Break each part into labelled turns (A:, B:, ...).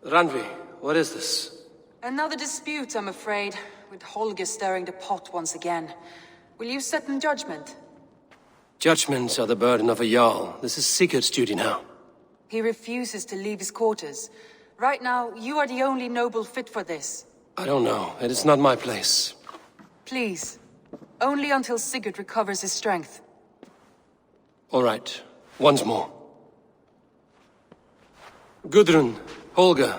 A: Randvi, what is this?
B: Another dispute, I'm afraid, with Holger stirring the pot once again. Will you set in judgment?
A: Judgments are the burden of a Jarl. This is Sigurd's duty now.
B: He refuses to leave his quarters. Right now, you are the only noble fit for this.
A: I don't know. It is not my place.
B: Please. Only until Sigurd recovers his strength.
A: All right. Once more. Gudrun, Holger,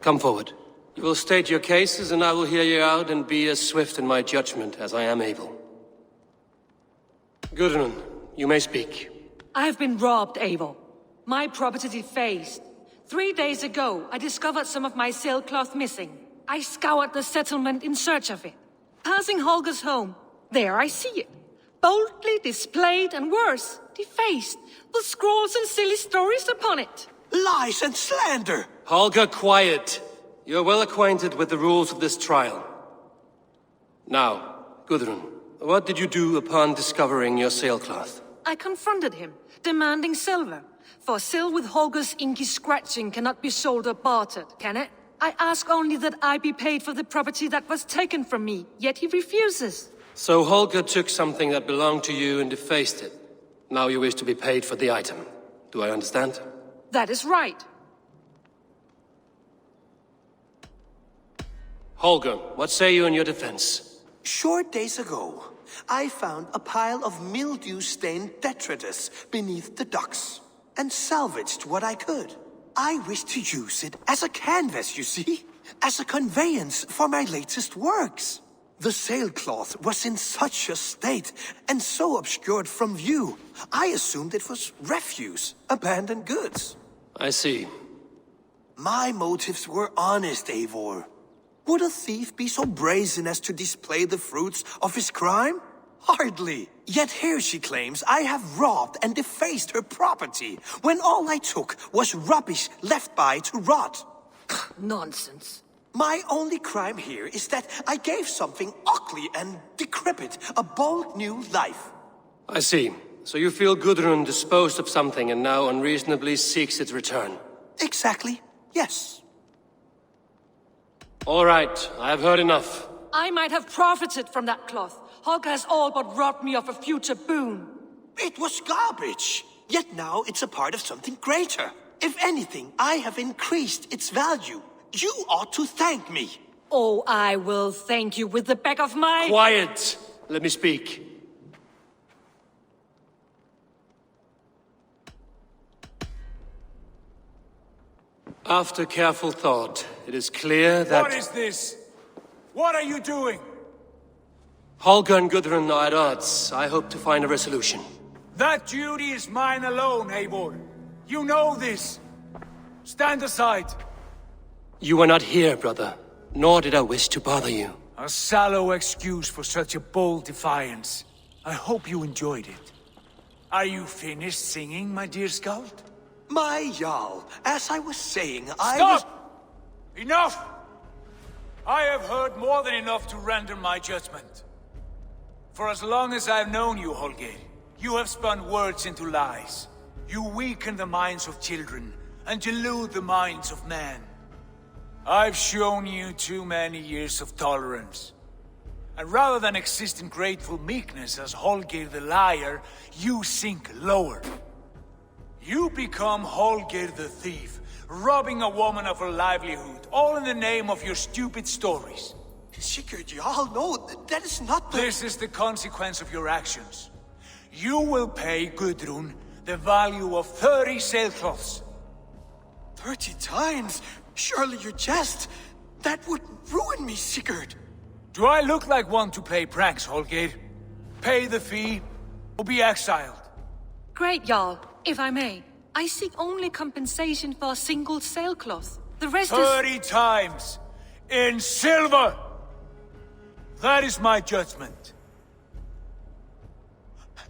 A: come forward. You will state your cases, and I will hear you out and be as swift in my judgment as I am able. Gudrun, you may speak.
C: I have been robbed, Eivor. My property defaced. 3 days ago, I discovered some of my sailcloth missing. I scoured the settlement in search of it. Passing Holger's home, there I see it. Boldly displayed and worse, defaced, with scrawls and silly stories upon it.
D: Lies and slander!
A: Holger, quiet. You're well acquainted with the rules of this trial. Now, Gudrun, what did you do upon discovering your sailcloth?
C: I confronted him, demanding silver. For sil with Holger's inky scratching cannot be sold or bartered, can it? I ask only that I be paid for the property that was taken from me, yet he refuses.
A: So Holger took something that belonged to you and defaced it. Now you wish to be paid for the item. Do I understand?
C: That is right.
A: Holger, what say you in your defense?
D: Short days ago, I found a pile of mildew-stained detritus beneath the docks, and salvaged what I could. I wished to use it as a canvas, you see? As a conveyance for my latest works. The sailcloth was in such a state, and so obscured from view, I assumed it was refuse, abandoned goods.
A: I see.
D: My motives were honest, Eivor. Would a thief be so brazen as to display the fruits of his crime? Hardly. Yet here she claims I have robbed and defaced her property, when all I took was rubbish left by to rot.
C: Nonsense.
D: My only crime here is that I gave something ugly and decrepit a bold new life.
A: I see. So you feel Gudrun disposed of something and now unreasonably seeks its return?
D: Exactly, yes.
A: All right, I have heard enough.
C: I might have profited from that cloth. Holger has all but robbed me of a future boon.
D: It was garbage. Yet now it's a part of something greater. If anything, I have increased its value. You ought to thank me.
C: Oh, I will thank you with the back of my...
A: Quiet! Let me speak. After careful thought, it is clear that...
E: What is this? What are you doing?
A: Holger and Gudrun are at odds. I hope to find a resolution.
E: That duty is mine alone, Eivor. You know this. Stand aside.
A: You were not here, brother. Nor did I wish to bother you.
E: A sallow excuse for such a bold defiance. I hope you enjoyed it. Are you finished singing, my dear Skald?
D: My Jarl, as I was saying,
E: Stop! Enough! I have heard more than enough to render my judgment. For as long as I've known you, Holger, you have spun words into lies. You weaken the minds of children, and delude the minds of men. I've shown you too many years of tolerance. And rather than exist in grateful meekness as Holger the liar, you sink lower. You become Holger the thief, robbing a woman of her livelihood, all in the name of your stupid stories.
D: Sigurd, Jarl, no, that is not the...
E: This is the consequence of your actions. You will pay Gudrun the value of 30 sailcloths.
D: 30 times? Surely you jest. That would ruin me, Sigurd.
E: Do I look like one to play pranks, Holger? Pay the fee, or be exiled.
C: Great, Jarl. If I may, I seek only compensation for a single sailcloth. The rest
E: 30 times! In silver! That is my judgment.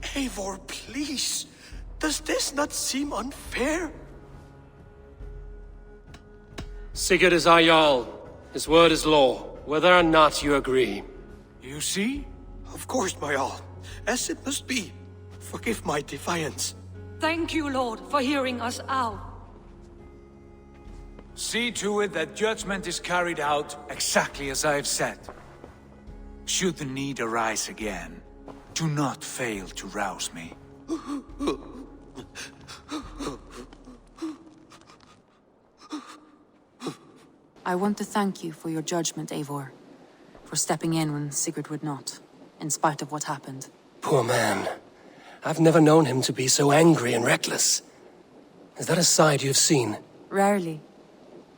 D: Eivor, please. Does this not seem unfair?
A: Sigurd is our Jarl. His word is law, whether or not you agree.
E: You see?
D: Of course, my Jarl. As it must be. Forgive my defiance.
C: Thank you, Lord, for hearing us out.
E: See to it that judgment is carried out exactly as I have said. Should the need arise again, do not fail to rouse me.
B: I want to thank you for your judgment, Eivor. For stepping in when Sigurd would not, in spite of what happened.
A: Poor man. I've never known him to be so angry and reckless. Is that a side you've seen?
B: Rarely.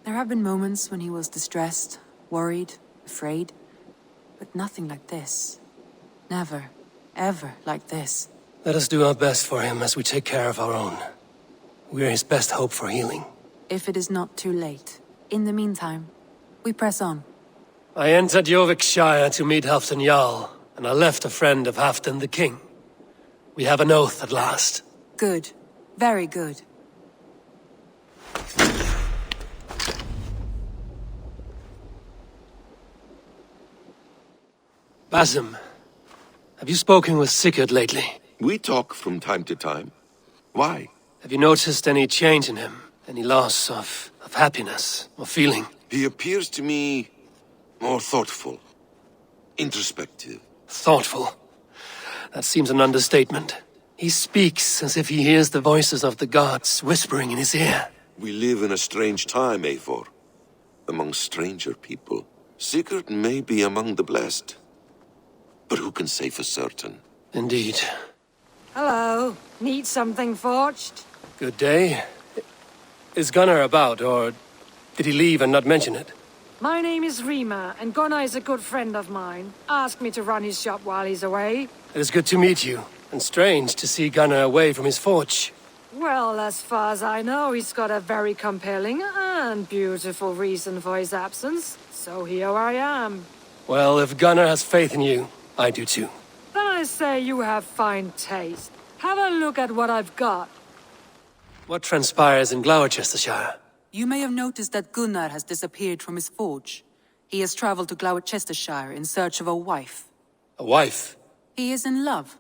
B: There have been moments when he was distressed, worried, afraid. But nothing like this. Never, ever like this.
A: Let us do our best for him as we take care of our own. We're his best hope for healing.
B: If it is not too late. In the meantime, we press on.
A: I entered Jorvikshire to meet Halfdan Jarl, and I left a friend of Halfdan the King. We have an oath at last.
B: Good. Very good.
A: Basim, have you spoken with Sigurd lately?
F: We talk from time to time. Why?
A: Have you noticed any change in him? Any loss of happiness or feeling?
F: He appears to me more thoughtful, introspective.
A: Thoughtful. That seems an understatement. He speaks as if he hears the voices of the gods whispering in his ear.
F: We live in a strange time, Eivor. Among stranger people. Sigurd may be among the blessed. But who can say for certain?
A: Indeed.
C: Hello. Need something forged?
A: Good day. Is Gunnar about, or did he leave and not mention it?
C: My name is Rima, and Gunnar is a good friend of mine. Asked me to run his shop while he's away.
A: It is good to meet you, and strange to see Gunnar away from his forge.
C: Well, as far as I know, he's got a very compelling and beautiful reason for his absence. So here I am.
A: Well, if Gunnar has faith in you, I do too.
C: Then I say you have fine taste. Have a look at what I've got.
A: What transpires in Gloucestershire?
B: You may have noticed that Gunnar has disappeared from his forge. He has traveled to Gloucestershire in search of a wife.
A: A wife?
B: He is in love.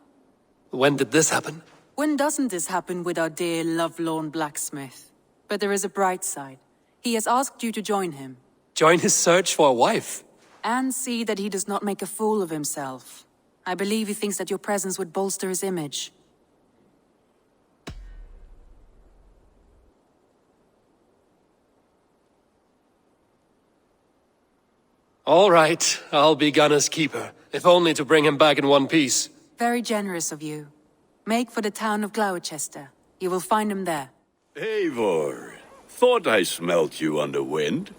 A: When did this happen?
B: When doesn't this happen with our dear lovelorn blacksmith? But there is a bright side. He has asked you to join him.
A: Join his search for a wife?
B: And see that he does not make a fool of himself. I believe he thinks that your presence would bolster his image.
A: All right, I'll be Gunnar's keeper, if only to bring him back in one piece.
B: Very generous of you. Make for the town of Gloucester. You will find him there.
G: Eivor, thought I smelt you on the wind.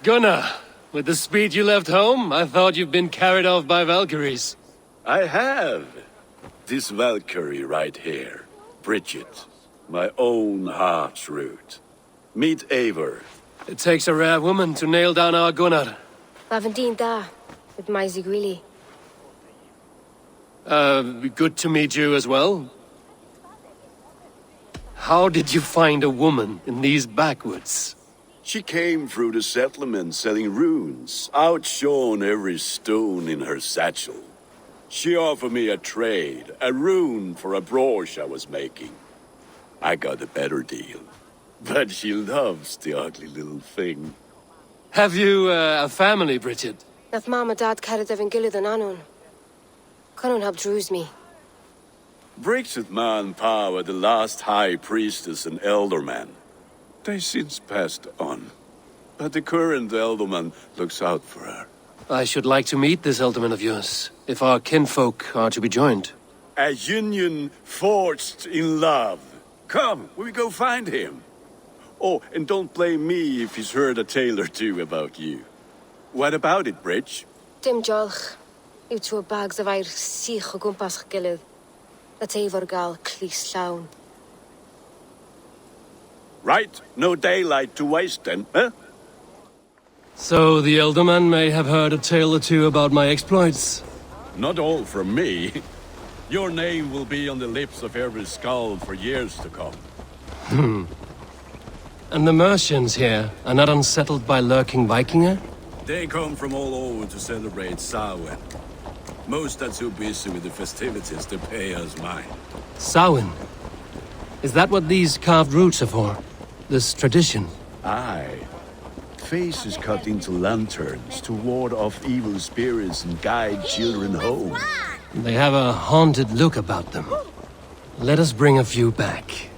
A: Gunnar, with the speed you left home, I thought you'd been carried off by Valkyries.
G: I have. This Valkyrie right here, Bridget, my own heart's root. Meet Eivor.
A: It takes a rare woman to nail down our Gunnar.
H: Lavendine da, with my Zigwili.
A: Good to meet you as well. How did you find a woman in these backwoods?
G: She came through the settlement selling runes, outshone every stone in her satchel. She offered me a trade, a rune for a brooch I was making. I got a better deal. But she loves the ugly little thing.
A: Have you a family, Bridget?
H: Nath Mama Dad carried Evan Gillid and Anun. Conun helped druise me.
G: Bridget Man Pa were the last high priestess and elderman. They since passed on. But the current elderman looks out for her.
A: I should like to meet this elderman of yours, if our kinfolk are to be joined.
G: A union forged in love. Come, we go find him. Oh, and don't blame me if he's heard a tale or two about you. What about it, Bridge?
H: Dim Jolch. You two bags of air sich o gwmpas Gillid. That Eivor gal clis llawn.
G: Right, no daylight to waste then, huh?
A: So the elderman may have heard a tale or two about my exploits.
G: Not all from me. Your name will be on the lips of every skull for years to come.
A: And the merchants here are not unsettled by lurking Vikinger?
G: They come from all over to celebrate Samhain. Most are too busy with the festivities to pay us mind.
A: Samhain? Is that what these carved roots are for? This tradition?
G: Aye. faces cut into lanterns to ward off evil spirits and guide children home.
A: They have a haunted look about them. Let us bring a few back.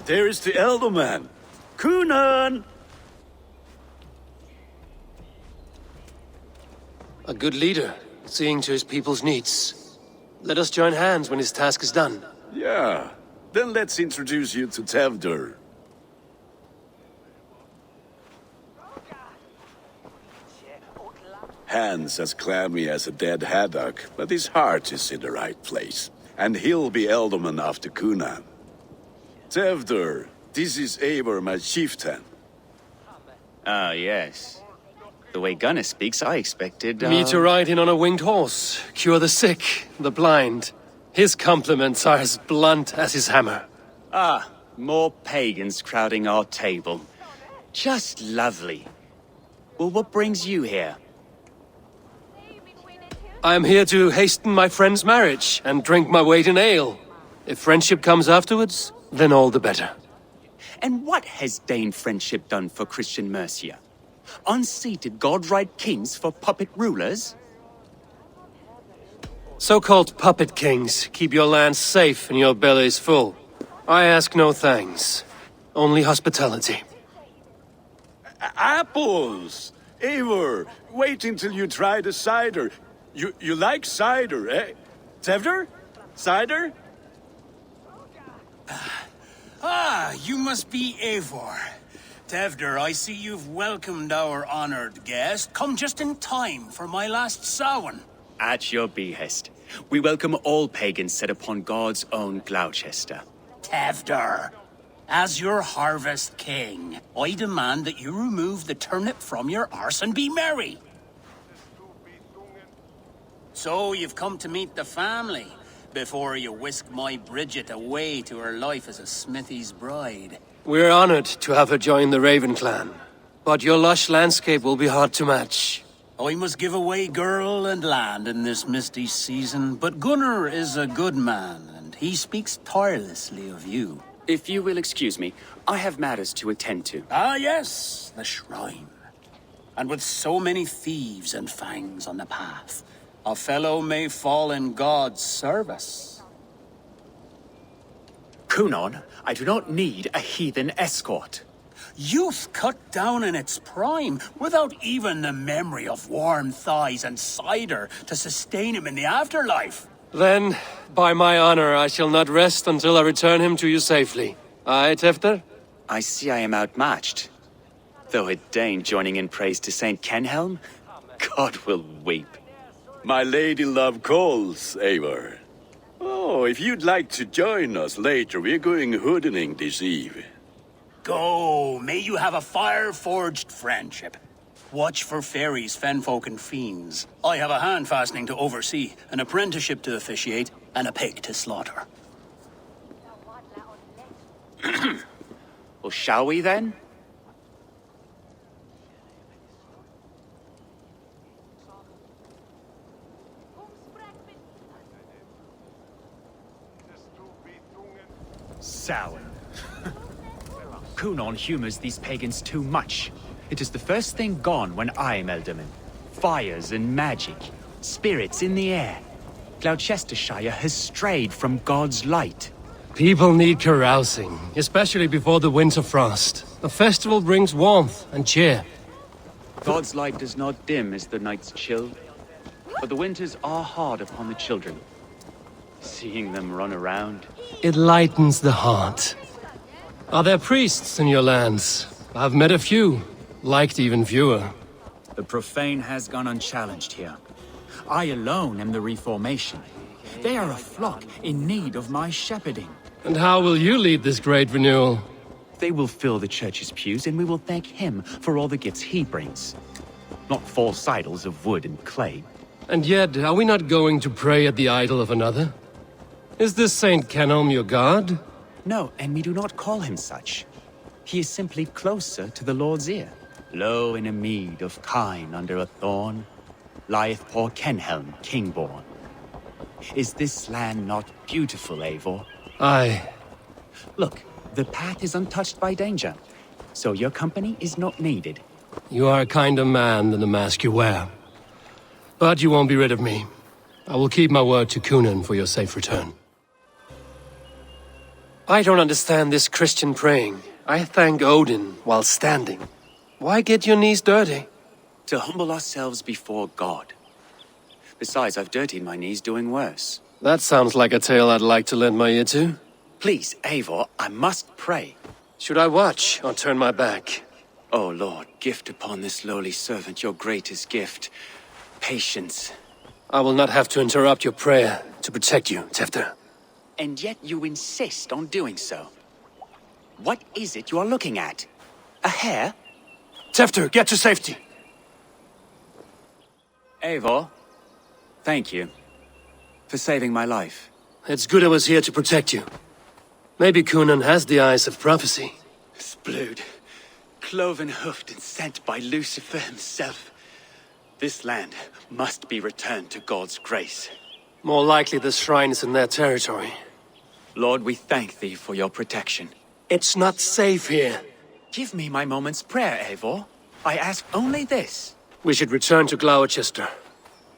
G: There is the elder man. Kunan!
A: A good leader, seeing to his people's needs. Let us join hands when his task is done.
G: Yeah. Then let's introduce you to Tevder. Hans as clammy as a dead haddock, but his heart is in the right place. And he'll be Elderman after Kunan. Tevder, this is Eivor, my chieftain.
I: Ah, yes. The way Gunnar speaks, I expected,
A: Me to ride in on a winged horse, cure the sick, the blind. His compliments are as blunt as his hammer.
I: Ah, more pagans crowding our table. Just lovely. Well, what brings you here?
A: I am here to hasten my friend's marriage and drink my weight in ale. If friendship comes afterwards, then all the better.
I: And what has Dane friendship done for Christian Mercia? Unseated godright kings for puppet rulers?
A: So-called puppet kings keep your lands safe and your bellies full. I ask no thanks, only hospitality.
G: Apples! Eivor, wait until you try the cider. You like cider, eh? Tevder? Cider?
J: Ah, you must be Eivor. Tevder, I see you've welcomed our honored guest. Come just in time for my last Samhain.
I: At your behest. We welcome all pagans set upon God's own Gloucester.
J: Tevder, as your harvest king, I demand that you remove the turnip from your arse and be merry. So you've come to meet the family, before you whisk my Bridget away to her life as a smithy's bride.
A: We're honored to have her join the Raven clan, but your lush landscape will be hard to match.
J: I must give away girl and land in this misty season, but Gunnar is a good man, and he speaks tirelessly of you.
I: If you will excuse me, I have matters to attend to.
J: Ah, yes, the shrine. And with so many thieves and fangs on the path, a fellow may fall in God's service.
I: Kunan, I do not need a heathen escort.
J: Youth cut down in its prime, without even the memory of warm thighs and cider to sustain him in the afterlife.
A: Then, by my honor, I shall not rest until I return him to you safely. Aye, Tefter?
I: I see I am outmatched. Though a Dane joining in praise to Saint Kenhelm, God will weep.
G: My lady love calls, Eivor. Oh, if you'd like to join us later, we're going hoodening this eve.
J: Go, may you have a fire-forged friendship. Watch for fairies, fenfolk, and fiends. I have a hand fastening to oversee, an apprenticeship to officiate, and a pig to slaughter.
I: Well, shall we then?
K: Sour. Kunan humors these pagans too much. It is the first thing gone when I am Elderman. Fires and magic, spirits in the air. Gloucestershire has strayed from God's light.
A: People need carousing, especially before the winter frost. A festival brings warmth and cheer.
I: God's light does not dim as the nights chill, but the winters are hard upon the children. Seeing them run around.
A: It lightens the heart. Are there priests in your lands? I've met a few, liked even fewer.
K: The profane has gone unchallenged here. I alone am the Reformation. They are a flock in need of my shepherding.
A: And how will you lead this great renewal?
K: They will fill the church's pews, and we will thank him for all the gifts he brings. Not false idols of wood and clay.
A: And yet, are we not going to pray at the idol of another? Is this Saint Kenelm your god?
K: No, and we do not call him such. He is simply closer to the Lord's ear. Low in a mead of kine under a thorn, lieth poor Kenhelm, king-born. Is this land not beautiful, Eivor?
A: Aye.
K: Look, the path is untouched by danger, so your company is not needed.
A: You are a kinder man than the mask you wear. But you won't be rid of me. I will keep my word to Kunan for your safe return. I don't understand this Christian praying. I thank Odin while standing. Why get your knees dirty?
K: To humble ourselves before God. Besides, I've dirtied my knees doing worse.
A: That sounds like a tale I'd like to lend my ear to.
K: Please, Eivor, I must pray.
A: Should I watch or turn my back?
K: Oh Lord, gift upon this lowly servant your greatest gift. Patience.
A: I will not have to interrupt your prayer to protect you, Tefter.
K: And yet you insist on doing so. What is it you are looking at? A hare?
A: Tefter, get to safety!
K: Eivor, thank you for saving my life.
A: It's good I was here to protect you. Maybe Kunan has the eyes of prophecy.
K: Splood, cloven-hoofed and sent by Lucifer himself. This land must be returned to God's grace.
A: More likely the shrine is in their territory.
K: Lord, we thank thee for your protection.
A: It's not safe here.
K: Give me my moment's prayer, Eivor. I ask only this.
A: We should return to Gloucester.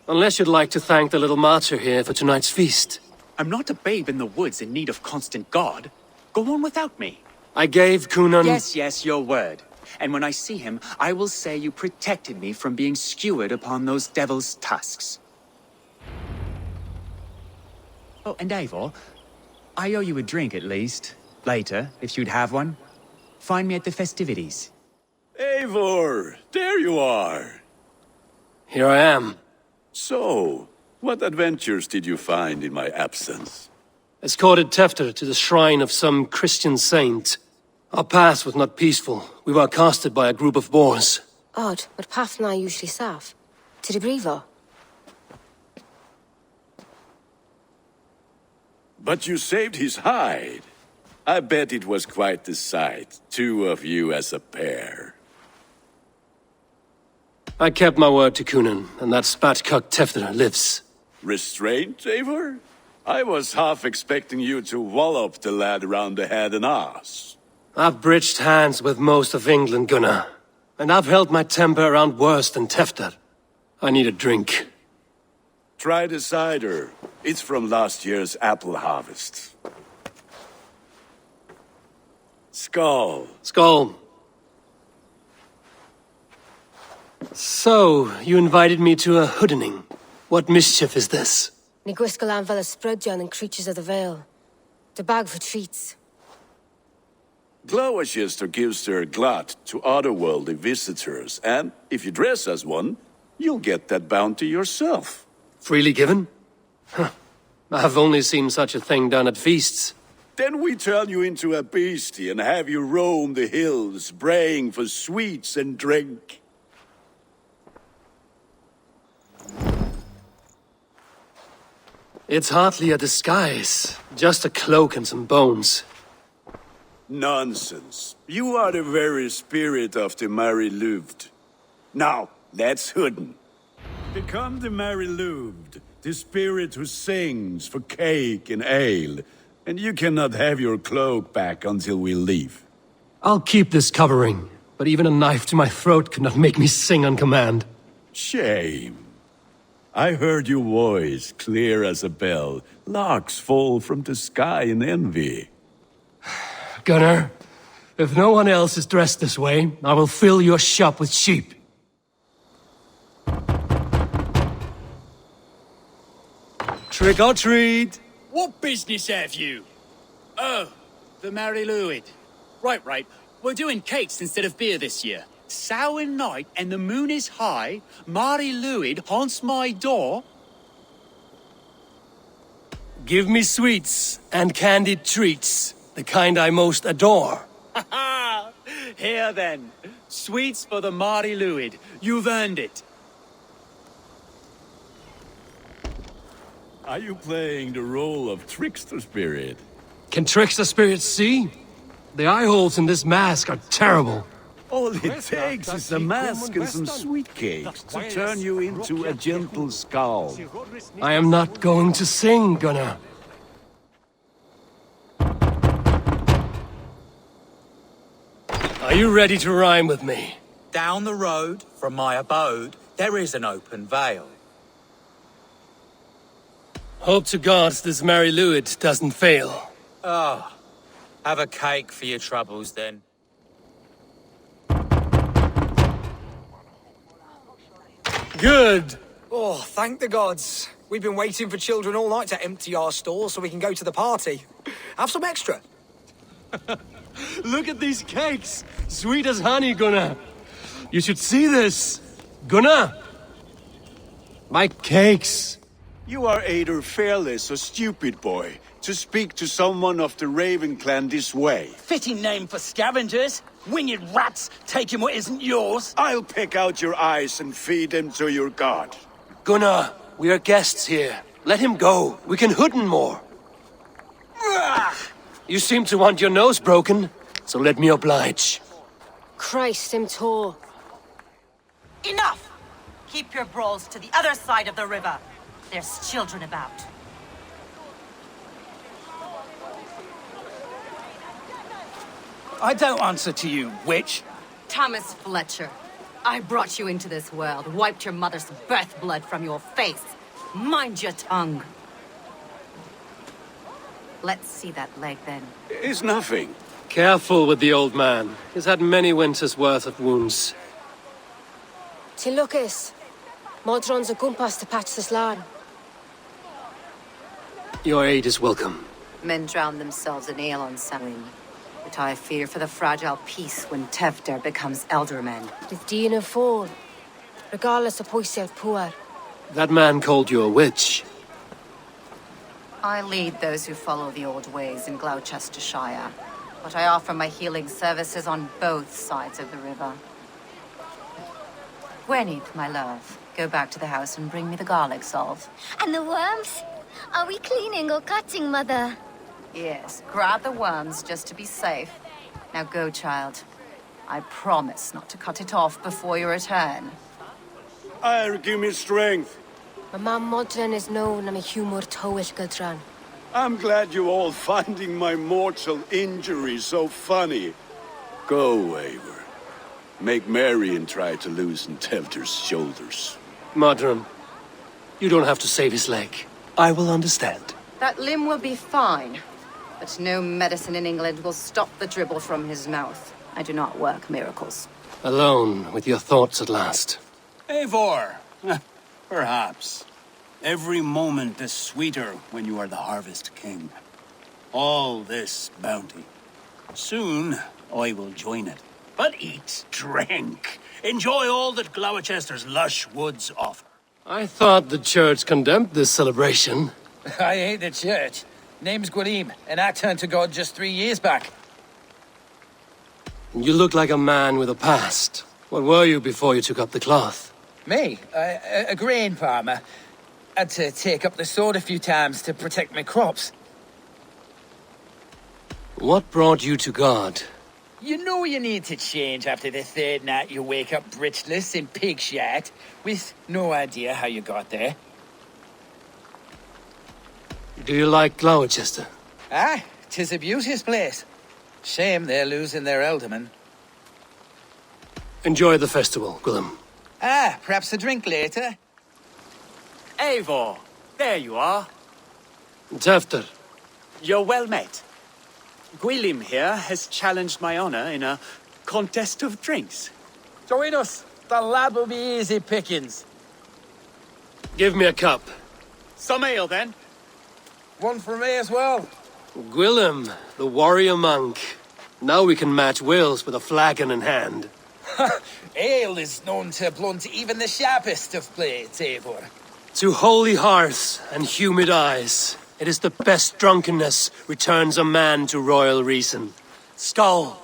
A: Unless you'd like to thank the little martyr here for tonight's feast.
K: I'm not a babe in the woods in need of constant guard. Go on without me.
A: I gave Kunan...
K: Yes, your word. And when I see him, I will say you protected me from being skewered upon those devil's tusks. Oh, and Eivor, I owe you a drink at least. Later, if you'd have one. Find me at the festivities.
G: Eivor, there you are.
A: Here I am.
G: So, what adventures did you find in my absence?
A: Escorted Tefter to the shrine of some Christian saint. Our path was not peaceful. We were accosted by a group of boars.
H: Odd, but path na usually safe. To the Brevo.
G: But you saved his hide. I bet it was quite the sight, two of you as a pair.
A: I kept my word to Kunan, and that spatcock Tefter lives.
G: Restraint, Eivor? I was half expecting you to wallop the lad around the head and ass.
A: I've bridged hands with most of England, Gunnar. And I've held my temper around worse than Tefter. I need a drink.
G: Try the cider. It's from last year's apple harvest. Skull.
A: Skull. So, you invited me to a hoodening. What mischief is this?
H: Ni gwisgalan fel ysbrydion and creatures of the Vale. The bag for treats.
G: Gloucester gives their glut to otherworldly visitors, and if you dress as one, you'll get that bounty yourself.
A: Freely given? Huh. I've only seen such a thing done at feasts.
G: Then we turn you into a beastie and have you roam the hills, braying for sweets and drink.
A: It's hardly a disguise. Just a cloak and some bones.
G: Nonsense. You are the very spirit of the Mary Louved. Now, let's hooden. Become the Mary Louved, the spirit who sings for cake and ale, and you cannot have your cloak back until we leave.
A: I'll keep this covering, but even a knife to my throat could not make me sing on command.
G: Shame. I heard your voice clear as a bell. Larks fall from the sky in envy.
A: Gunnar, if no one else is dressed this way, I will fill your shop with sheep. Trick or treat!
J: What business have you? Oh, the Mary Louid. Right. We're doing cakes instead of beer this year. Samhain night and the moon is high. Mary Louid haunts my door.
A: Give me sweets and candied treats, the kind I most adore.
J: Ha ha! Here then, sweets for the Mary Louid. You've earned it.
G: Are you playing the role of trickster spirit?
A: Can trickster spirits see? The eye holes in this mask are terrible.
G: All it takes is a mask and some sweet cakes to turn you into a gentle skull.
A: I am not going to sing, Gunnar. Are you ready to rhyme with me?
L: Down the road from my abode, there is an open vale.
A: Hope to God this merry Luid doesn't fail.
L: Ah, have a cake for your troubles then.
A: Good!
M: Oh, thank the gods. We've been waiting for children all night to empty our stores so we can go to the party. Have some extra.
A: Look at these cakes! Sweet as honey, Gunnar! You should see this! Gunnar! My cakes!
G: You are either fearless or stupid, boy, to speak to someone of the Raven clan this way.
J: Fitting name for scavengers. Winged rats taking what isn't yours.
G: I'll pick out your eyes and feed them to your god.
A: Gunnar, we are guests here. Let him go. We can hooden more. You seem to want your nose broken, so let me oblige.
H: Christ, him tall.
N: Enough! Keep your brawls to the other side of the river. There's children about.
J: I don't answer to you, witch.
N: Thomas Fletcher, I brought you into this world, wiped your mother's birth blood from your face. Mind your tongue. Let's see that leg, then.
G: It's nothing.
A: Careful with the old man. He's had many winters' worth of wounds.
H: Till Lucas. Modron's a gumpas to patch this land.
A: Your aid is welcome.
N: Men drown themselves in ale on Samhain. But I fear for the fragile peace when Tevder becomes eldermen.
H: With Dean and Fall. Regardless of Poisier Puar.
A: That man called you a witch.
N: I lead those who follow the old ways in Gloucestershire, but I offer my healing services on both sides of the river. Gwenith, my love, go back to the house and bring me the garlic salve.
O: And the worms? Are we cleaning or cutting, Mother?
N: Yes, grab the worms just to be safe. Now go, child. I promise not to cut it off before you return.
G: Give me strength.
H: My mam Modron is known and a humor towish Gudran.
G: I'm glad you all finding my mortal injury so funny. Go, Eivor. Make merry and try to loosen Tevder's shoulders.
A: Modron, you don't have to save his leg. I will understand.
N: That limb will be fine, but no medicine in England will stop the dribble from his mouth. I do not work miracles.
A: Alone with your thoughts at last.
J: Eivor. Perhaps. Every moment is sweeter when you are the Harvest King. All this bounty. Soon, I will join it. But eat, drink, enjoy all that Gloucester's lush woods offer.
A: I thought the church condemned this celebration.
L: I hate the church. Name's Gwalim, and I turned to God just 3 years back.
A: You look like a man with a past. What were you before you took up the cloth?
L: Me? A grain farmer. Had to take up the sword a few times to protect my crops.
A: What brought you to God?
L: You know you need to change after the third night you wake up britchless in pig shit, with no idea how you got there.
A: Do you like Gloucester?
L: Ah, 'tis a beauteous place. Shame they're losing their alderman.
A: Enjoy the festival, Gwillem.
L: Ah, perhaps a drink later?
K: Eivor, there you are.
A: Tevder.
K: You're well met. Gwilym here has challenged my honor in a contest of drinks.
L: Join us. The lad will be easy pickings.
A: Give me a cup.
K: Some ale, then.
L: One for me as well.
A: Gwillem, the warrior monk. Now we can match Wales with a flagon in hand.
L: Ale is known to blunt even the sharpest of blades, Eivor.
A: To holy hearths and humid eyes, it is the best drunkenness returns a man to royal reason. Skull!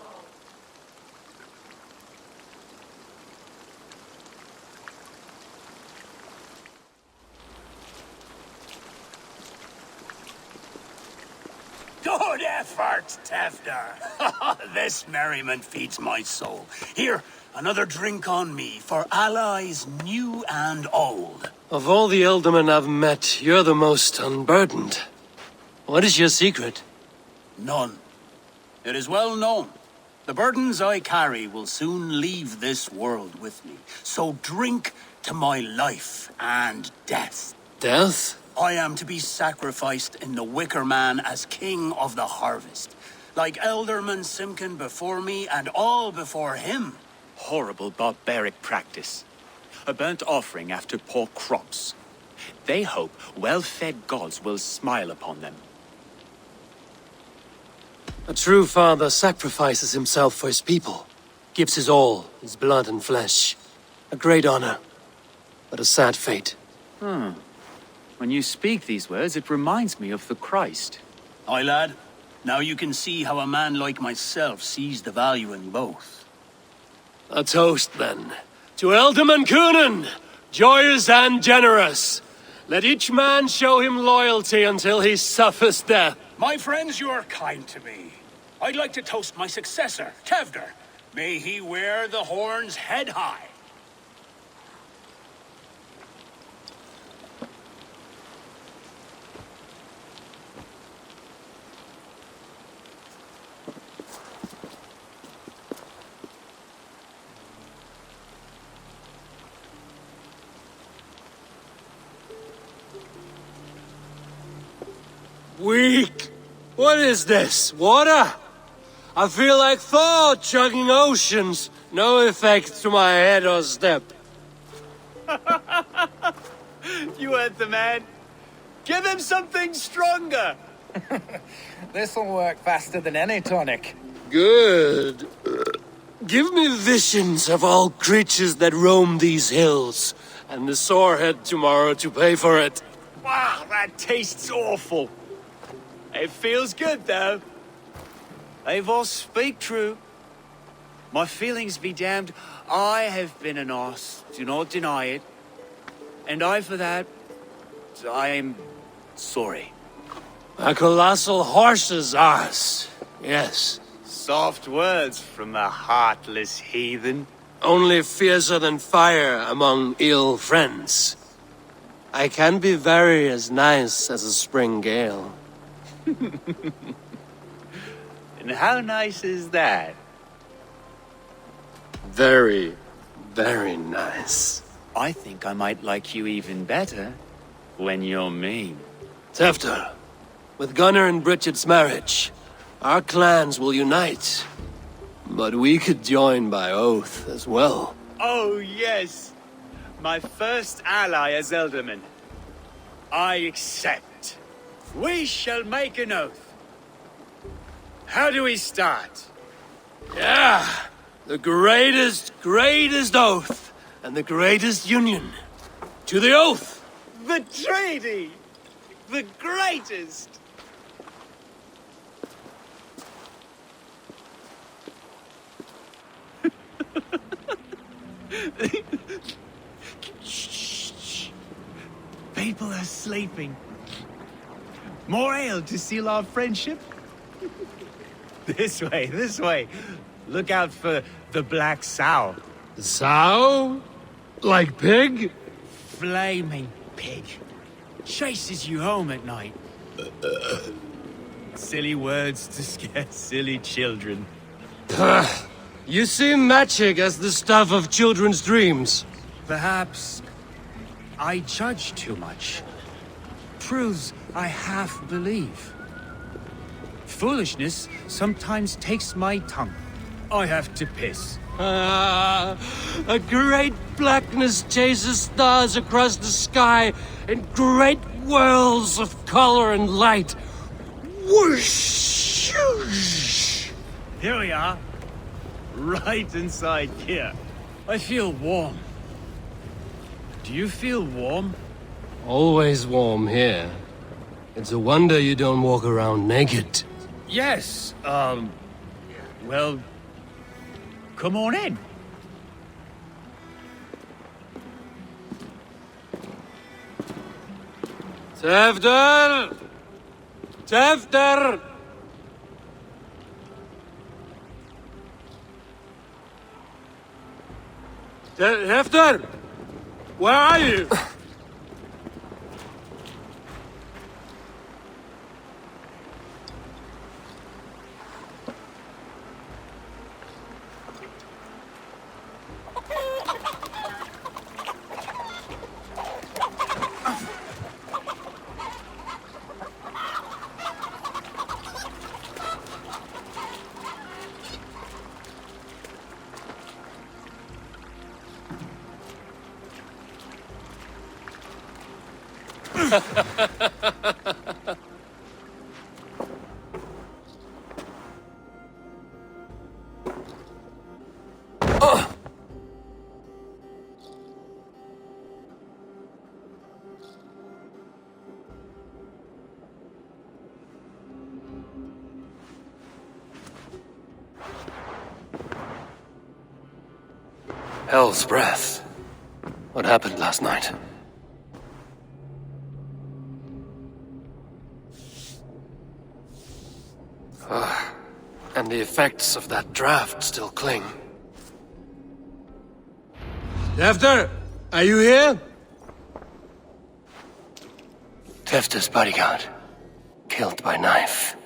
J: Good effort, Tevder. This merriment feeds my soul. Here, another drink on me for allies new and old.
A: Of all the ealdormen I've met, you're the most unburdened. What is your secret?
J: None. It is well known. The burdens I carry will soon leave this world with me. So drink to my life and death.
A: Death?
J: I am to be sacrificed in the Wicker Man as king of the harvest. Like Elderman Simkin before me and all before him.
K: Horrible barbaric practice. A burnt offering after poor crops. They hope well-fed gods will smile upon them.
A: A true father sacrifices himself for his people. Gives his all, his blood and flesh. A great honor, but a sad fate.
K: When you speak these words, it reminds me of the Christ.
J: Aye, lad. Now you can see how a man like myself sees the value in both.
A: A toast, then. To Elderman Coonan, joyous and generous. Let each man show him loyalty until he suffers death.
J: My friends, you are kind to me. I'd like to toast my successor, Tevder. May he wear the horns head high.
A: Weak! What is this? Water? I feel like Thor chugging oceans. No effect to my head or step.
K: You heard the man. Give him something stronger.
L: This'll work faster than any tonic.
A: Good. Give me visions of all creatures that roam these hills, and the sorehead tomorrow to pay for it.
K: Wow, that tastes awful. It feels good, though. Eivor, speak true. My feelings be damned. I have been an arse, do not deny it. And I, for that, I am sorry.
A: A colossal horse's arse, yes.
K: Soft words from a heartless heathen.
A: Only fiercer than fire among ill friends. I can be very as nice as a spring gale.
K: And how nice is that?
A: Very, very nice.
K: I think I might like you even better when you're mean.
A: Tefter, with Gunnar and Bridget's marriage, our clans will unite. But we could join by oath as well.
K: Oh, yes. My first ally as Elderman. I accept. We shall make an oath. How do we start?
A: Yeah! The greatest oath, and the greatest union. To the oath!
K: The treaty! The greatest! Shh. People are sleeping. More ale to seal our friendship? This way. Look out for the black sow.
A: Sow? Like pig?
K: Flaming pig. Chases you home at night. Silly words to scare silly children.
A: You see magic as the stuff of children's dreams.
K: Perhaps I judge too much. Truths I half believe. Foolishness sometimes takes my tongue. I have to piss.
A: A great blackness chases stars across the sky in great whirls of color and light. Whoosh!
K: Here we are. Right inside here. I feel warm. Do you feel warm?
A: Always warm here. It's a wonder you don't walk around naked.
K: Yes, well, come on in.
A: Tefter! Tefter! Tefter! Where are you? Hell's breath. What happened last night? And the effects of that draft still cling. Tefter, are you here? Tefter's bodyguard. Killed by knife.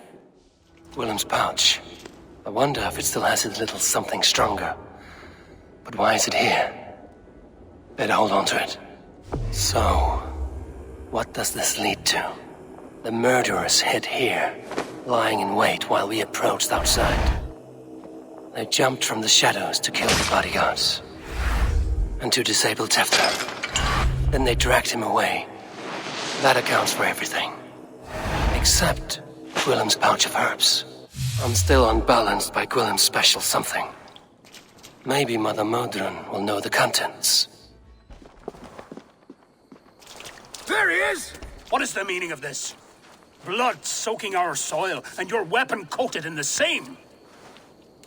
A: Willem's pouch. I wonder if it still has a little something stronger. But why is it here? Better hold on to it. So, what does this lead to? The murderers hid here, lying in wait while we approached outside. They jumped from the shadows to kill the bodyguards. And to disable Tefter. Then they dragged him away. That accounts for everything. Except Gwillem's pouch of herbs. I'm still unbalanced by Gwillem's special something. Maybe Mother Modron will know the contents.
J: There he is! What is the meaning of this? Blood soaking our soil, and your weapon coated in the same!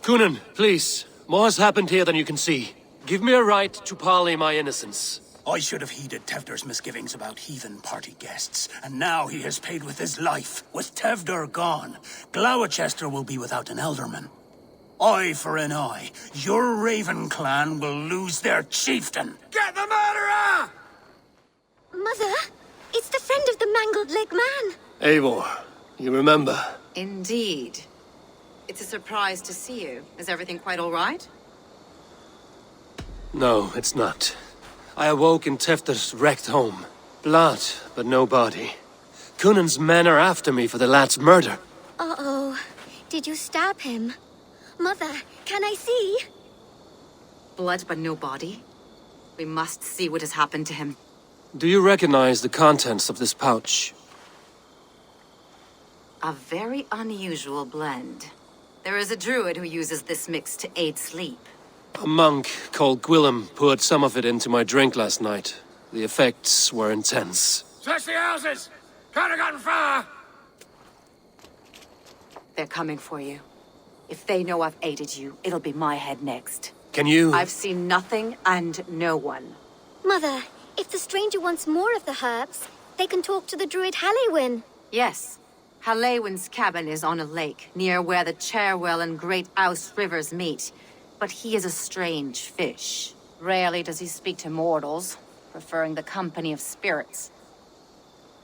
A: Kunin, please. More has happened here than you can see. Give me a right to parley my innocence.
J: I should have heeded Tevder's misgivings about heathen party guests, and now he has paid with his life. With Tevder gone, Gloucester will be without an elderman. Eye for an eye. Your Raven clan will lose their chieftain.
M: Get the murderer!
O: Mother, it's the friend of the mangled leg man.
A: Eivor, you remember?
N: Indeed. It's a surprise to see you. Is everything quite all right?
A: No, it's not. I awoke in Tefter's wrecked home. Blood, but no body. Kunin's men are after me for the lad's murder.
O: Uh-oh. Did you stab him? Mother, can I see?
N: Blood but no body? We must see what has happened to him.
A: Do you recognize the contents of this pouch?
N: A very unusual blend. There is a druid who uses this mix to aid sleep.
A: A monk called Gwillem poured some of it into my drink last night. The effects were intense.
M: Search the houses! Can't have gotten far!
N: They're coming for you. If they know I've aided you, it'll be my head next.
A: Can you...
N: I've seen nothing and no one.
O: Mother, if the stranger wants more of the herbs, they can talk to the druid Halewyn.
N: Yes. Halewyn's cabin is on a lake, near where the Cherwell and Great Ouse rivers meet. But he is a strange fish. Rarely does he speak to mortals, preferring the company of spirits.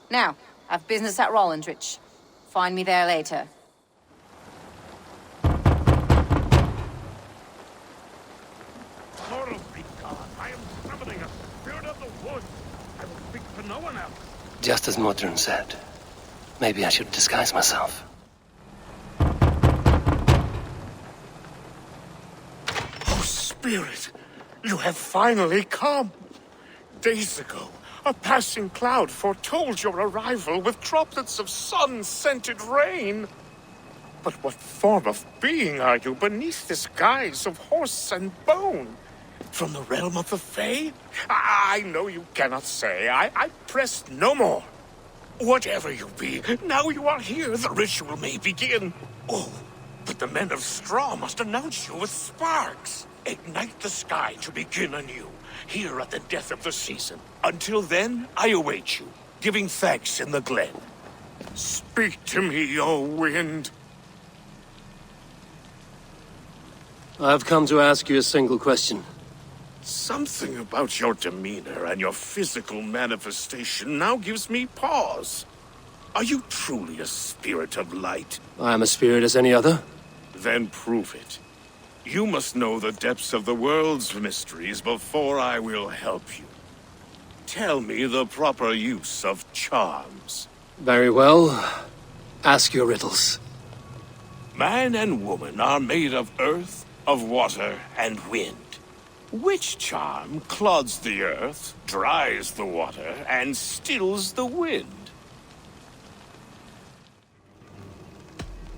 N: Now, I've business at Rollindrich. Find me there later.
P: Mortals be gone. I am summoning a spirit of the woods. I will speak to no one else.
A: Just as Modron said. Maybe I should disguise myself.
P: Spirit, you have finally come. Days ago, a passing cloud foretold your arrival with droplets of sun-scented rain. But what form of being are you beneath this guise of horse and bone? From the realm of the Fae? I know you cannot say. I press no more. Whatever you be, now you are here, the ritual may begin. Oh, but the men of straw must announce you with sparks. Ignite the sky to begin anew, here at the death of the season. Until then, I await you, giving thanks in the glen. Speak to me, O wind.
A: I've come to ask you a single question.
P: Something about your demeanor and your physical manifestation now gives me pause. Are you truly a spirit of light?
A: I am a spirit as any other.
P: Then prove it. You must know the depths of the world's mysteries before I will help you. Tell me the proper use of charms.
A: Very well. Ask your riddles.
P: Man and woman are made of earth, of water, and wind. Which charm clods the earth, dries the water, and stills the wind?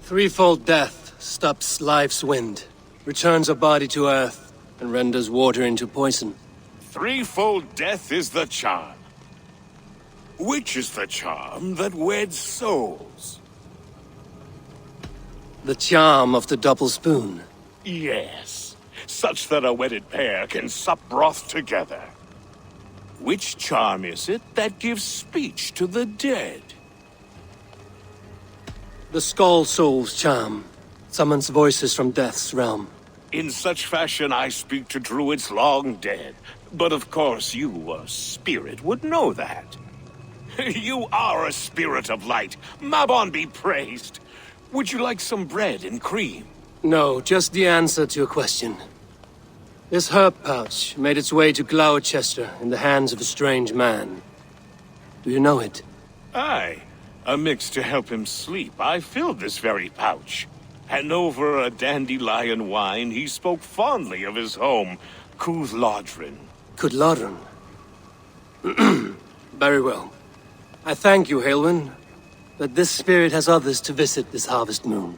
A: Threefold death stops life's wind, returns a body to earth, and renders water into poison.
P: Threefold death is the charm. Which is the charm that weds souls?
A: The charm of the double spoon.
P: Yes, such that a wedded pair can sup broth together. Which charm is it that gives speech to the dead?
A: The Skull Soul's charm summons voices from death's realm.
P: In such fashion I speak to druids long dead. But of course you, a spirit, would know that. You are a spirit of light. Mabon be praised. Would you like some bread and cream?
A: No, just the answer to a question. This herb pouch made its way to Gloucester in the hands of a strange man. Do you know it?
P: Aye. A mix to help him sleep. I filled this very pouch. And over a dandelion wine, he spoke fondly of his home, Cooth-Lodrin.
A: Cooth-Lodrin? Very well. I thank you, Halwyn, but this spirit has others to visit this harvest moon.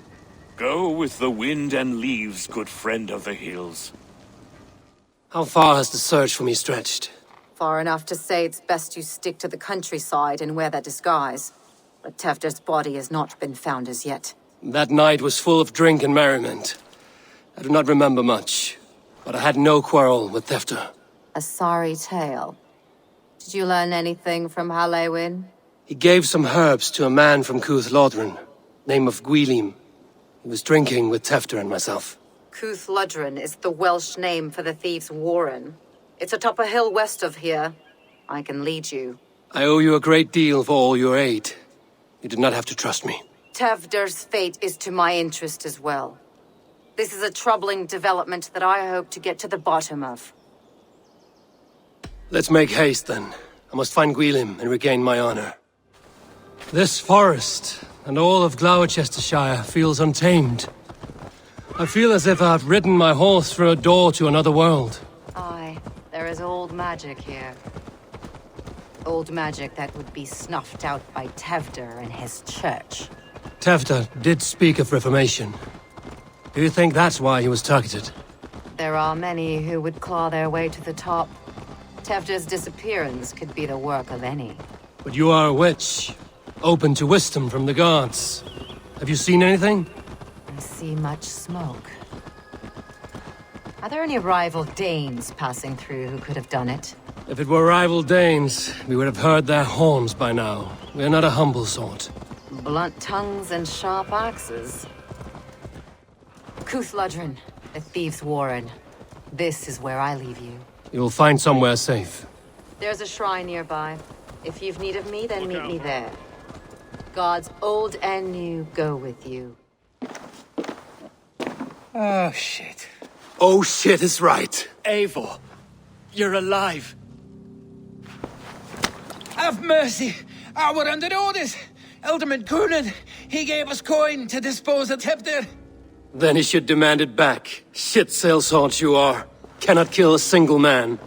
P: Go with the wind and leaves, good friend of the hills.
A: How far has the search for me stretched?
N: Far enough to say it's best you stick to the countryside and wear that disguise. But Tefder's body has not been found as yet.
A: That night was full of drink and merriment. I do not remember much, but I had no quarrel with Tefter.
N: A sorry tale. Did you learn anything from Halewyn?
A: He gave some herbs to a man from Cooth-Lodrin, name of Gwylim. He was drinking with Tefter and myself.
N: Cooth-Lodrin is the Welsh name for the thieves' warren. It's atop a hill west of here. I can lead you.
A: I owe you a great deal for all your aid. You did not have to trust me.
N: Tefder's fate is to my interest as well. This is a troubling development that I hope to get to the bottom of.
A: Let's make haste, then. I must find Gwylim and regain my honor. This forest, and all of Gloucestershire, feels untamed. I feel as if I've ridden my horse through a door to another world.
N: Aye, there is old magic here. Old magic that would be snuffed out by Tefder and his church.
A: Tefter did speak of reformation. Do you think that's why he was targeted?
N: There are many who would claw their way to the top. Tefder's disappearance could be the work of any.
A: But you are a witch, open to wisdom from the gods. Have you seen anything?
N: I see much smoke. Are there any rival Danes passing through who could have done it?
A: If it were rival Danes, we would have heard their horns by now. We are not a humble sort.
N: Blunt tongues and sharp axes. Cooth-Lodrin, the thieves' warren. This is where I leave you.
A: You will find somewhere safe.
N: There's a shrine nearby. If you've need of me, then meet me there. Gods old and new go with you.
L: Oh, shit.
A: Oh, shit is right.
L: Eivor, you're alive. Have mercy. We're under orders. Alderman Coonan, he gave us coin to dispose of Tefder.
A: Then he should demand it back. Shit sailsort you are. Cannot kill a single man.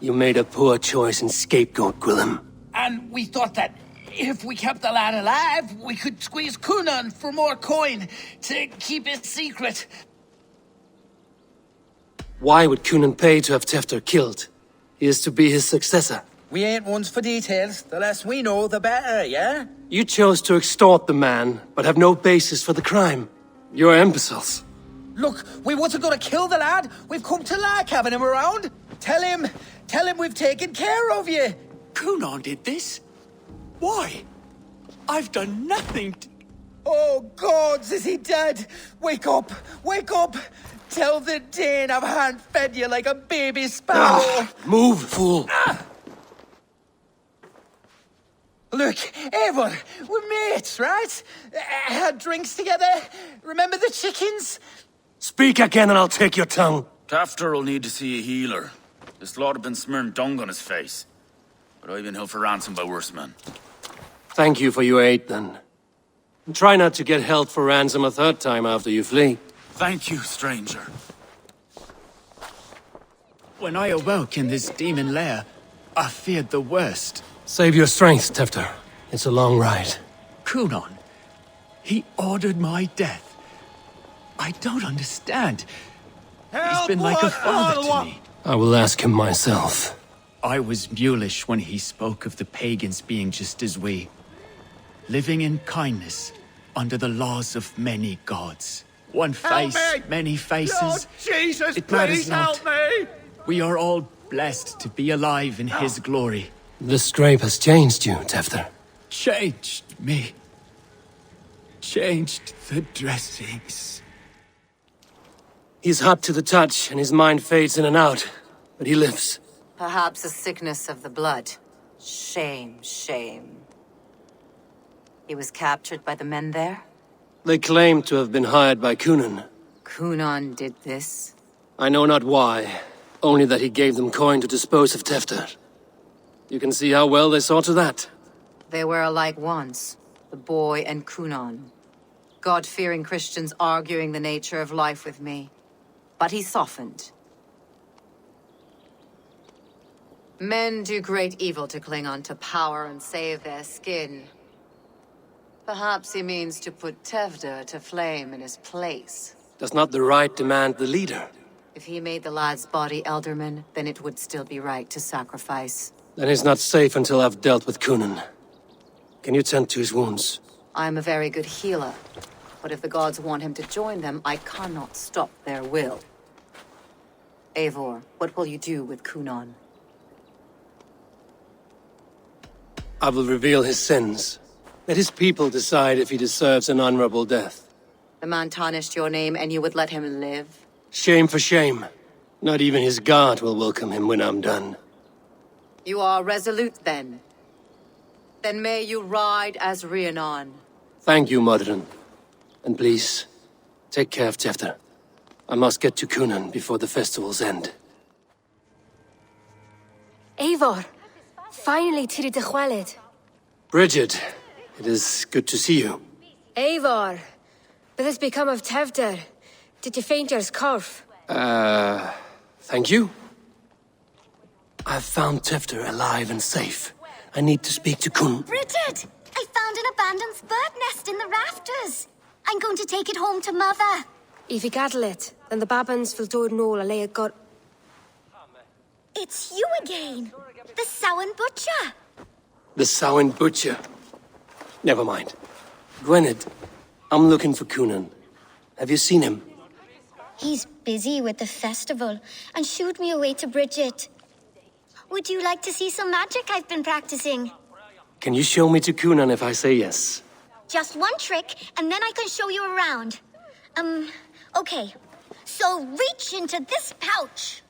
A: You made a poor choice in scapegoat, Gwillem.
L: And we thought that if we kept the lad alive, we could squeeze Coonan for more coin to keep it secret.
A: Why would Coonan pay to have Tefter killed? He is to be his successor.
L: We ain't ones for details. The less we know, the better, yeah?
A: You chose to extort the man, but have no basis for the crime. You're imbeciles.
L: Look, we wasn't gonna kill the lad. We've come to like having him around. Tell him we've taken care of you.
J: Coonan did this? Why? I've done nothing to...
L: Oh, gods, is he dead? Wake up! Wake up! Tell the Dane I've hand-fed you like a baby sparrow.
A: Move, fool.
L: Look, Eivor, we're mates, right? Had drinks together. Remember the chickens?
A: Speak again and I'll take your tongue.
Q: Tafter will need to see a healer. This lord have been smearing dung on his face. But I've been held for ransom by worse men.
A: Thank you for your aid, then. And try not to get held for ransom a third time after you flee.
Q: Thank you, stranger.
K: When I awoke in this demon lair, I feared the worst.
A: Save your strength, Tefter. It's a long ride.
K: Kunon. He ordered my death. I don't understand. He's been like a father to me.
A: I will ask him myself.
K: I was mulish when he spoke of the pagans being just as we. Living in kindness, under the laws of many gods. One face, many faces.
P: Lord Jesus,
K: it matters
P: please
K: not.
P: help me!
K: We are all blessed to be alive in his glory.
A: The scrape has changed you, Tefter.
K: Changed me. Changed the dressings.
A: He's hot to the touch, and his mind fades in and out. But he lives.
N: Perhaps a sickness of the blood. Shame, shame. He was captured by the men there?
A: They claim to have been hired by Kunan.
N: Kunan did this?
A: I know not why. Only that he gave them coin to dispose of Tefter. You can see how well they saw to that.
N: They were alike once, the boy and Kunan. God-fearing Christians arguing the nature of life with me. But he softened. Men do great evil to cling on to power and save their skin. Perhaps he means to put Tevder to flame in his place.
A: Does not the right demand the leader?
N: If he made the lad's body Elderman, then it would still be right to sacrifice.
A: Then he's not safe until I've dealt with Kunan. Can you tend to his wounds?
N: I'm a very good healer. But if the gods want him to join them, I cannot stop their will. Eivor, what will you do with Kunan?
A: I will reveal his sins. Let his people decide if he deserves an honorable death.
N: The man tarnished your name and you would let him live?
A: Shame for shame. Not even his guard will welcome him when I'm done.
N: You are resolute, then. Then may you ride as Rhiannon.
A: Thank you, Modron. And please, take care of Tefter. I must get to Kunan before the festivals end.
O: Eivor, finally tiri de chwaled.
A: Bridget, it is good to see you.
O: Eivor, but has become of Tevder. Did you faint yours corf?
A: Thank you. I've found Tefter alive and safe. I need to speak to Kun.
O: Bridget! I found an abandoned bird nest in the rafters. I'm going to take it home to Mother. If you gather it, then the babans will do it all a got. It's you again! The Samhain Butcher!
A: The Samhain Butcher. Never mind. Gwynedd, I'm looking for Kunan. Have you seen him?
O: He's busy with the festival and shooed me away to Bridget. Would you like to see some magic I've been practicing?
A: Can you show me to Kunan if I say yes?
O: Just one trick, and then I can show you around. Okay. So reach into this pouch.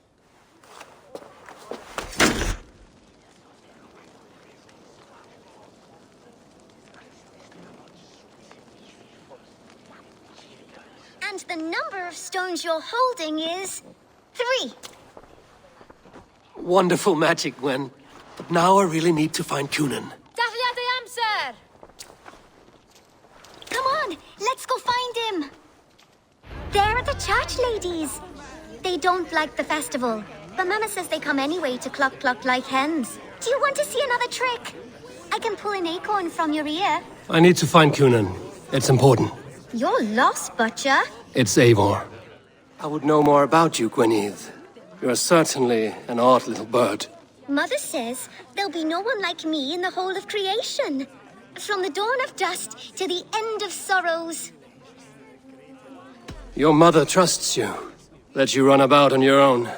O: And the number of stones you're holding is 3.
A: Wonderful magic, Gwen. But now I really need to find Kunan.
O: Come on, let's go find him. There are the church ladies. They don't like the festival, but Mama says they come anyway to cluck like hens. Do you want to see another trick? I can pull an acorn from your ear.
A: I need to find Kunan. It's important.
O: You're lost, Butcher.
A: It's Eivor. I would know more about you, Gwynedd. You are certainly an odd little bird.
O: Mother says there'll be no one like me in the whole of creation. From the dawn of dust to the end of sorrows.
A: Your mother trusts you. Let you run about on your own.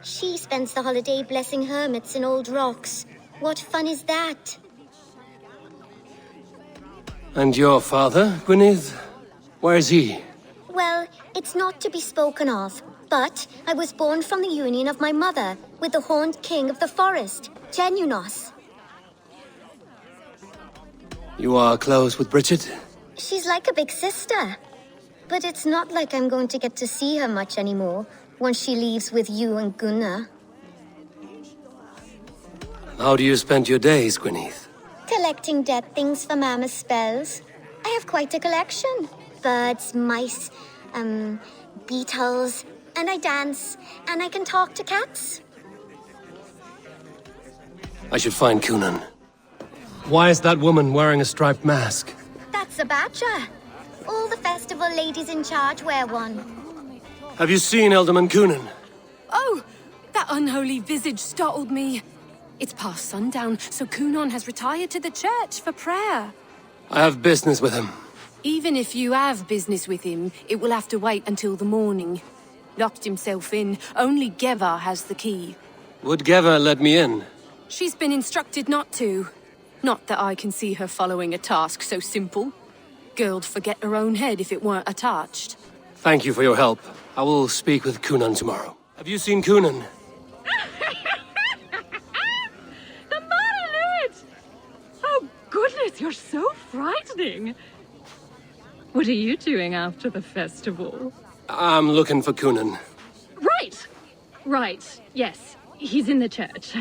O: She spends the holiday blessing hermits in old rocks. What fun is that?
A: And your father, Gwynedd? Where is he?
O: Well, it's not to be spoken of, but I was born from the union of my mother with the horned king of the forest, Genunos.
A: You are close with Bridget?
O: She's like a big sister. But it's not like I'm going to get to see her much anymore once she leaves with you and Gunnar.
A: How do you spend your days, Gwynedd?
O: Collecting dead things for Mama's spells. I have quite a collection. Birds, mice, beetles, and I dance, and I can talk to cats.
A: I should find Kunan. Why is that woman wearing a striped mask?
O: That's a badger. All the festival ladies in charge wear one.
A: Have you seen Elderman Kunan?
R: Oh, that unholy visage startled me. It's past sundown, so Kunan has retired to the church for prayer.
A: I have business with him.
R: Even if you have business with him, it will have to wait until the morning. Locked himself in. Only Geva has the key.
A: Would Geva let me in?
R: She's been instructed not to. Not that I can see her following a task so simple. Girl'd forget her own head if it weren't attached.
A: Thank you for your help. I will speak with Kunan tomorrow. Have you seen Kunan?
S: The monolith! Oh, goodness, you're so frightening. What are you doing after the festival?
A: I'm looking for Kunan.
S: Right. Right. Yes. He's in the church.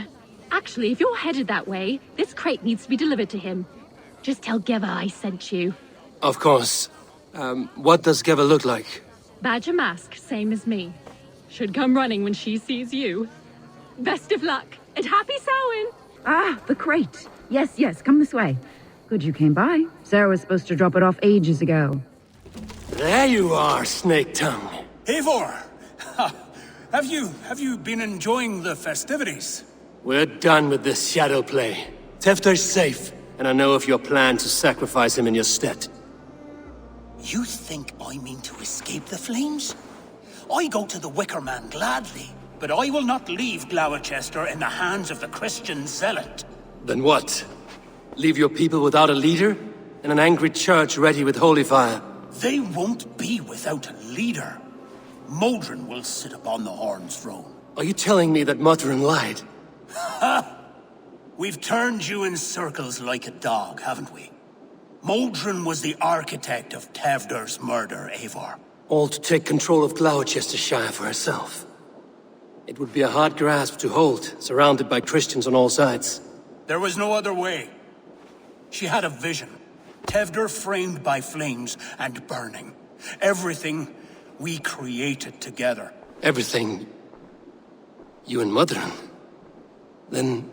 S: Actually, if you're headed that way, this crate needs to be delivered to him. Just tell Geva I sent you.
A: Of course. What does Geva look like?
S: Badger mask, same as me. Should come running when she sees you. Best of luck, and happy Samhain!
T: Ah, the crate. Yes, come this way. Good you came by. Sarah was supposed to drop it off ages ago.
A: There you are, Snake Tongue.
J: Eivor! Have you been enjoying the festivities?
A: We're done with this shadow play. Tefter's safe, and I know of your plan to sacrifice him in your stead.
J: You think I mean to escape the flames? I go to the Wicker Man gladly, but I will not leave Gloucester in the hands of the Christian zealot.
A: Then what? Leave your people without a leader? And an angry church ready with holy fire?
J: They won't be without a leader. Modron will sit upon the Horn's throne.
A: Are you telling me that Modron lied?
J: Ha! We've turned you in circles like a dog, haven't we? Modron was the architect of Tevder's murder, Eivor.
A: All to take control of Gloucestershire for herself. It would be a hard grasp to hold, surrounded by Christians on all sides.
J: There was no other way. She had a vision. Tevder framed by flames and burning. Everything we created together.
A: Everything? You and Modron? Then...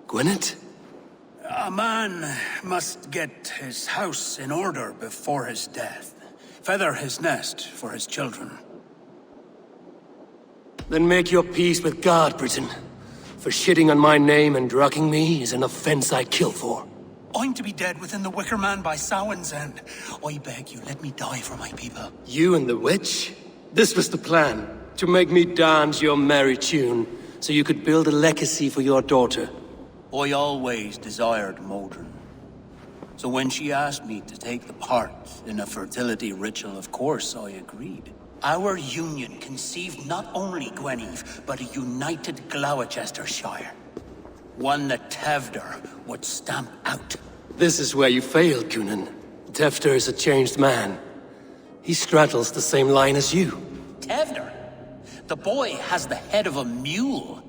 A: Gwyneth?
J: A man must get his house in order before his death. Feather his nest for his children.
A: Then make your peace with God, Britain. For shitting on my name and drugging me is an offense I kill for.
J: I'm to be dead within the Wicker Man by Samhain's end. I beg you, let me die for my people.
A: You and the witch? This was the plan. To make me dance your merry tune, so you could build a legacy for your daughter.
J: I always desired Modron. So when she asked me to take the part in a fertility ritual, of course I agreed. Our union conceived not only Gweneve, but a united Gloucestershire. One that Tevder would stamp out.
A: This is where you failed, Kunan. Tefter is a changed man. He straddles the same line as you.
J: Tevder? The boy has the head of a mule.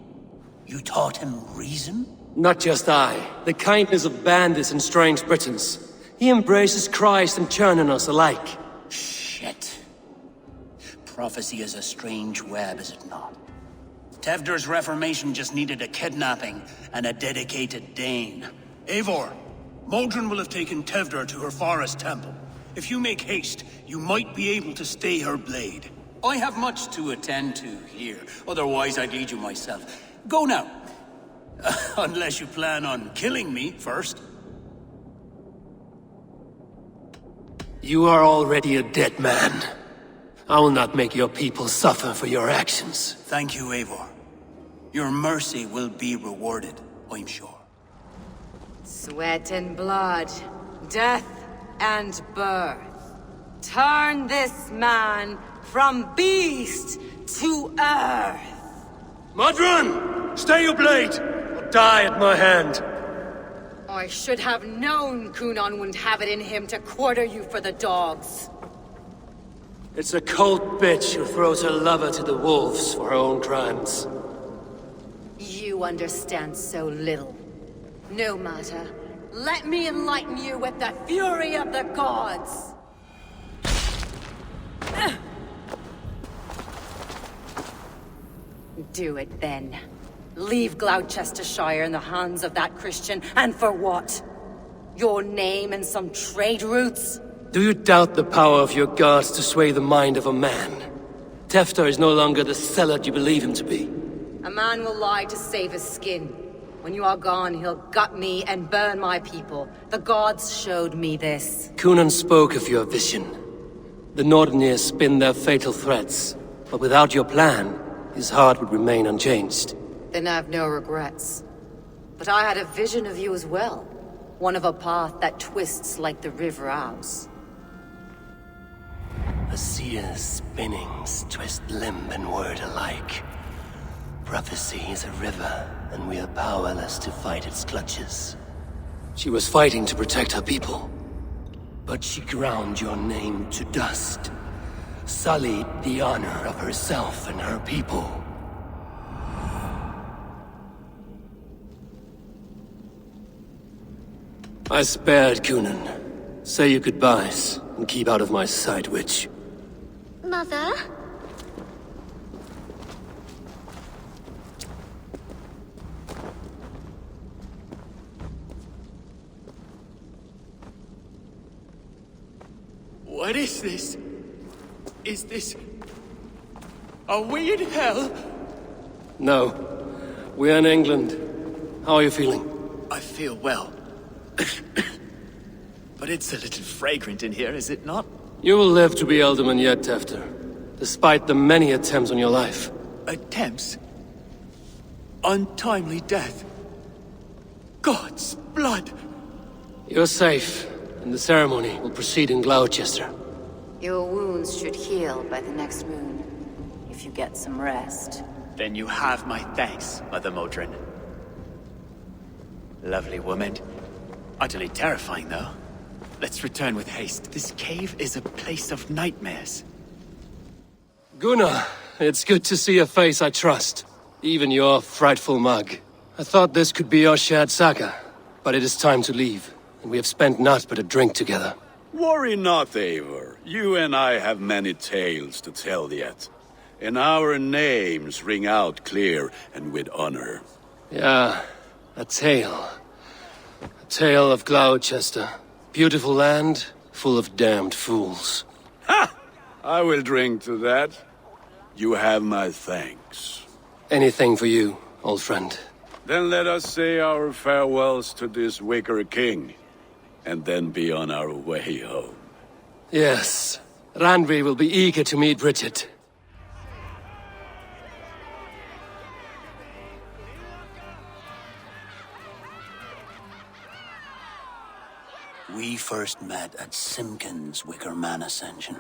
J: You taught him reason?
A: Not just I. The kindness of bandits and strange Britons. He embraces Christ and churning us alike.
J: Shit. Prophecy is a strange web, is it not? Tevder's reformation just needed a kidnapping and a dedicated Dane. Eivor, Modron will have taken Tevder to her forest temple. If you make haste, you might be able to stay her blade. I have much to attend to here, otherwise I'd lead you myself. Go now. Unless you plan on killing me first.
A: You are already a dead man. I will not make your people suffer for your actions.
J: Thank you, Eivor. Your mercy will be rewarded, I'm sure.
N: Sweat and blood, death and birth. Turn this man from beast to earth.
A: Modron! Stay your blade, or die at my hand.
N: I should have known Kunan wouldn't have it in him to quarter you for the dogs.
A: It's a cold bitch who throws her lover to the wolves for her own crimes.
N: You understand so little. No matter. Let me enlighten you with the fury of the gods. Do it then. Leave Gloucestershire in the hands of that Christian, and for what? Your name and some trade routes?
A: Do you doubt the power of your gods to sway the mind of a man? Tefter is no longer the zealot you believe him to be.
N: A man will lie to save his skin. When you are gone, he'll gut me and burn my people. The gods showed me this.
A: Cunan spoke of your vision. The Nordenir spin their fatal threats, but without your plan, his heart would remain unchanged.
N: Then I have no regrets. But I had a vision of you as well. One of a path that twists like the river Ouse.
A: A seer's spinnings twist limb and word alike. Prophecy is a river, and we are powerless to fight its clutches. She was fighting to protect her people, but she ground your name to dust, sullied the honor of herself and her people. I spared Cunan. Say your goodbyes, and keep out of my sight, witch.
O: Mother?
K: What is this? Is this... Are we in hell?
A: No. We're in England. How are you feeling?
K: I feel well. But it's a little fragrant in here, is it not?
A: You will live to be Elderman yet, Tefter. Despite the many attempts on your life.
K: Attempts? Untimely death? God's blood!
A: You're safe, and the ceremony will proceed in Gloucester.
N: Your wounds should heal by the next moon, if you get some rest.
K: Then you have my thanks, Mother Modron. Lovely woman. Utterly terrifying, though. Let's return with haste. This cave is a place of nightmares.
A: Gunnar, it's good to see a face I trust. Even your frightful mug. I thought this could be your shared saga, but it is time to leave, and we have spent naught but a drink together.
G: Worry not, Eivor. You and I have many tales to tell yet. And our names ring out clear and with honor.
A: Yeah, a tale. A tale of Gloucester. Beautiful land, full of damned fools.
G: Ha! I will drink to that. You have my thanks.
A: Anything for you, old friend.
G: Then let us say our farewells to this wicker king, and then be on our way home.
A: Yes, Randvi will be eager to meet Bridget.
J: We first met at Simpkins' Wicker Man Ascension.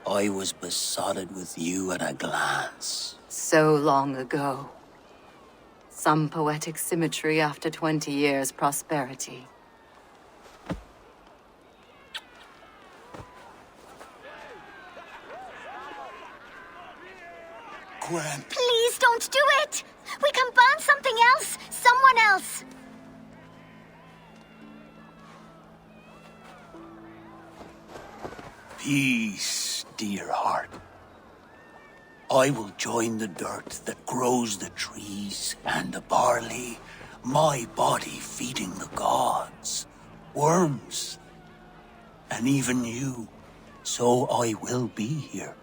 J: I was besotted with you at a glance.
N: So long ago. Some poetic symmetry after 20 years' prosperity.
J: Gwen.
O: Please don't do it! We can burn something else! Someone else!
J: Peace, dear heart. I will join the dirt that grows the trees and the barley, my body feeding the gods, worms, and even you. So I will be here.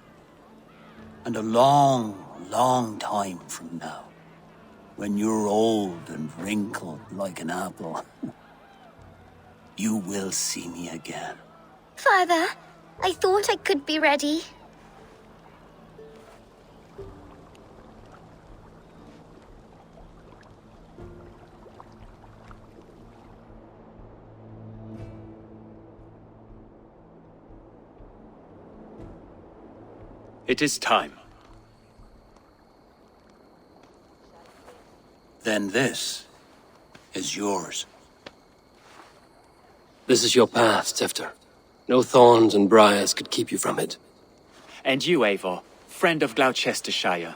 J: And a long, long time from now, when you're old and wrinkled like an apple, you will see me again.
O: Father, I thought I could be ready.
K: It is time.
J: Then this is yours.
A: This is your path, Tefter. No thorns and briars could keep you from it.
K: And you, Eivor, friend of Gloucestershire,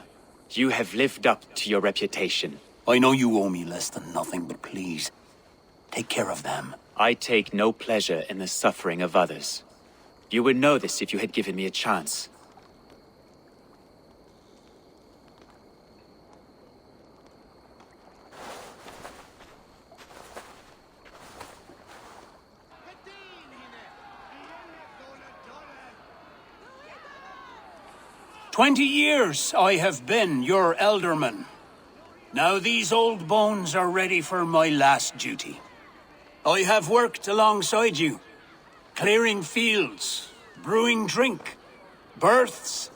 K: you have lived up to your reputation.
J: I know you owe me less than nothing, but please, take care of them.
K: I take no pleasure in the suffering of others. You would know this if you had given me a chance.
J: 20 years I have been your elderman. Now these old bones are ready for my last duty. I have worked alongside you, clearing fields, brewing drink, births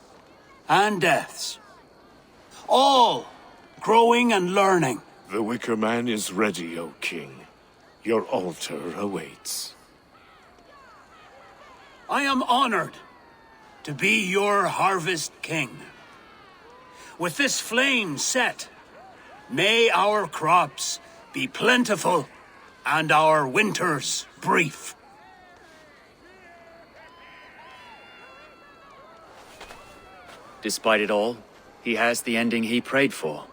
J: and deaths. All growing and learning.
P: The Wicker Man is ready, O King. Your altar awaits.
J: I am honored to be your Harvest King. With this flame set, may our crops be plentiful and our winters brief.
I: Despite it all, he has the ending he prayed for.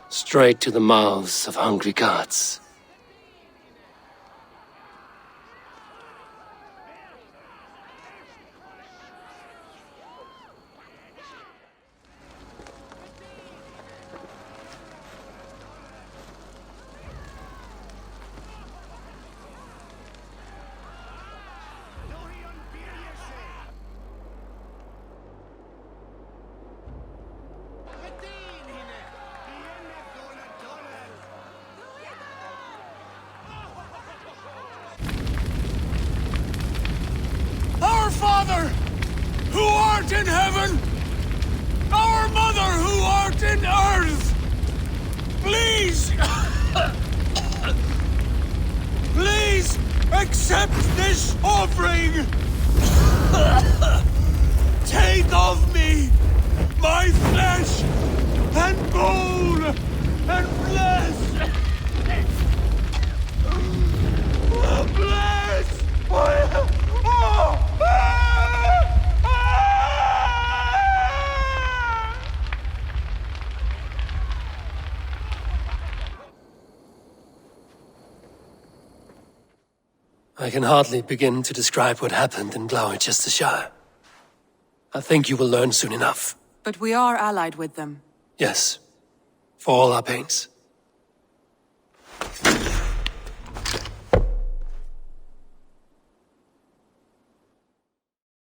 A: Straight to the mouths of hungry gods.
E: Our Father, who art in heaven, our Mother, who art in earth, please, please accept this offering. Take of me my flesh and bone and bless. Bless.
A: I can hardly begin to describe what happened in Gloucestershire. I think you will learn soon enough.
B: But we are allied with them.
A: Yes, for all our pains.